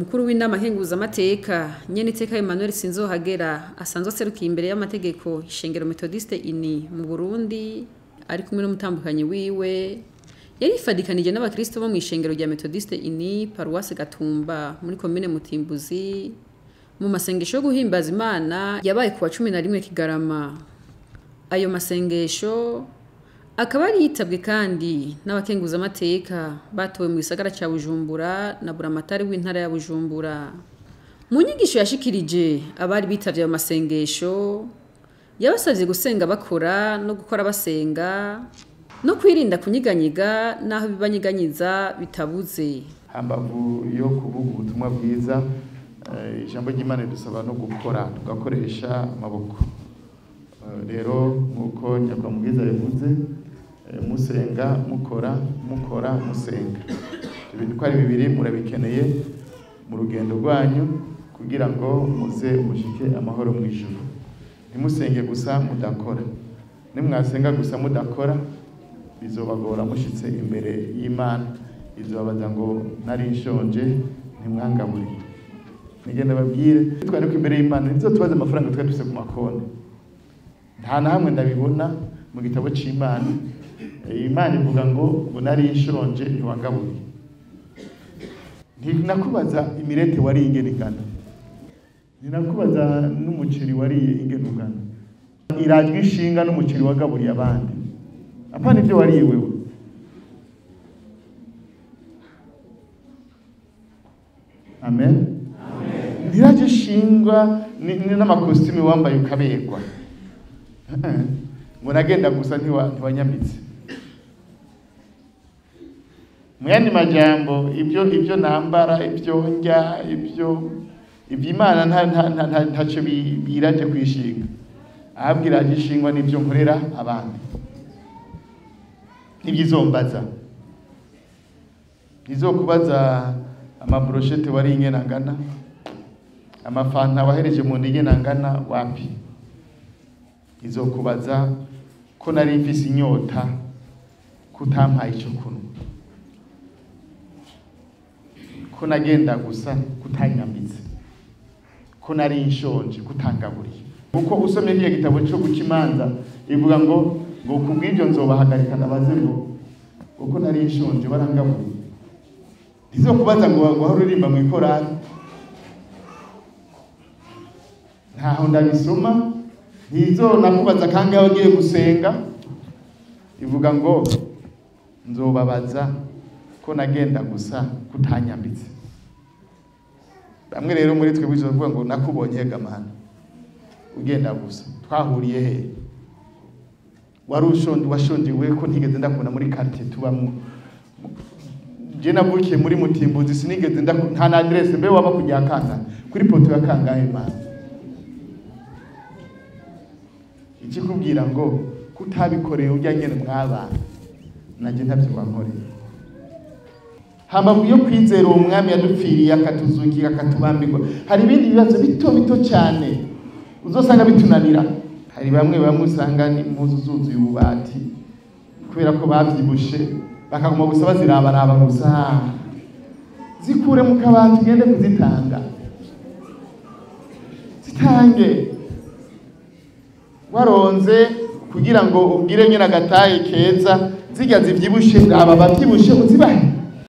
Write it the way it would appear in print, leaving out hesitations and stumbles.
umukuru w'inama nkenguzamateka nyene iteka Emmanuel Sinzohagera asanzwe aserukiye imbere y'amategeko ishengero Methodiste ini mu Burundi ari kumwe n'umutambukanyi wiwe yarifadikanije n'abakristo bo mu ishengero rya Methodiste ini Paroisse Gatumba muri commune Mutimbuzi mu masengesho yo guhimbaza Imana yabaye kuwa 11 Kigarama. Ayo masengesho akaba ari yitabwe kandi n'abakenguzamateka batowe mu gisagara ca Bujumbura na buramatari w'intara ya Bujumbura. Mu nyigisho yashikirije abari bitavye ayo masengesho yabasavye gusenga bakora no gukora basenga no kwirinda kunyiganyiga naho bibanyiganyiza bitabuze. Hambavu yo kuvuga ubutumwa bwiza ijambo ry'Imana dusaba no gukora tugakoresha amaboko. Rero nkuko nyakwamubwiza yavuze musenga mukora musenga ibintu ko ari bibiri murabikeneye mu rugendo rwanyu kugira ngo muze mushike amahoro mu ijuru. Ntimusenge gusa mudakora, nimwasenga gusa mudakora bizobagora mushitse imbere y'Imana, izobabaza ngo nari nshonje ntimwangaburire. Nigenda babwire twari ko imbere y'Imana nizo tubaza amafaranga twari dufise ku makonti, nta na hamwe ndabibona mu gitabo c'Imana. Imana ivuga ngo nari nshonje ntiwangaburiye. Ntinakubaza imirete wari ingene ingana, ntinakubaza n'umuceri wariye ingene ungana, irajwe ishinga n'umuceri wagaburiye abandi, apana ivyo wariye wewe. Amen. Ntiraje ishingwa n'amakositime wambaye ukaberwa ngo nagenda gusa ntiwanyamitse. Muyandi majambo ibyo nambara ibyo njya ibyo Imana ntaco biraje kwishinga, ahabwira gishingwa n'ibyo nkorera abandi. N'ibyizombaza nizokubaza amabrochette wari ingena ngana, amafanta wahereje mu ndigena ngana wapi, izokubaza ko nari mfise inyota kutampaye ico kuno, ko nagenda gusa kutanyambitse, ko nari nshonje kutangaburiye. Uko usomye igihe gitabo cyo gucimanza ivuga ngo kubw'ibyo nzobahagarika nabaze ngo uko nari nshonje barangaburiye. Izokubaza ngo wahora urimba mu ikorari, ntaho ndabisoma. Ntizo nakubaza kangahe wagiye gusenga, ivuga ngo nzobabaza ko nagenda gusa kutanyambitse. Bamwe rero muri twe bizovuga ngo nakubonye gamana ugenda gusa, twahuriye he? Wari washonjewe ko ntigeze ndakubona muri quartier tubamwe. Je navukiye muri Mutimbuzi sinigeze nta na adresse mbe waba kujya kanga kuri poto ya kangahe Imana. Ikikubwira ngo kutabikoreye ujya nyene mwabana naje ntavyo wankoreye. Hambavu yo kwizera uwo mwami yadupfiriye akatuzukira akatubambirwa, hari ibindi bibazo bito cyane uzosanga bitunanira. Hari bamwe usanga n'impuzu zuzuye ububati kubera ko bavyibushe bakaguma gusa bazirabaraba gusa, zikure mu kabati ugende kuzitanga, zitange waronze kugira ngo ubwire nyina agataye keza, zijya zivyibushe aba bavyibushe uzibahe.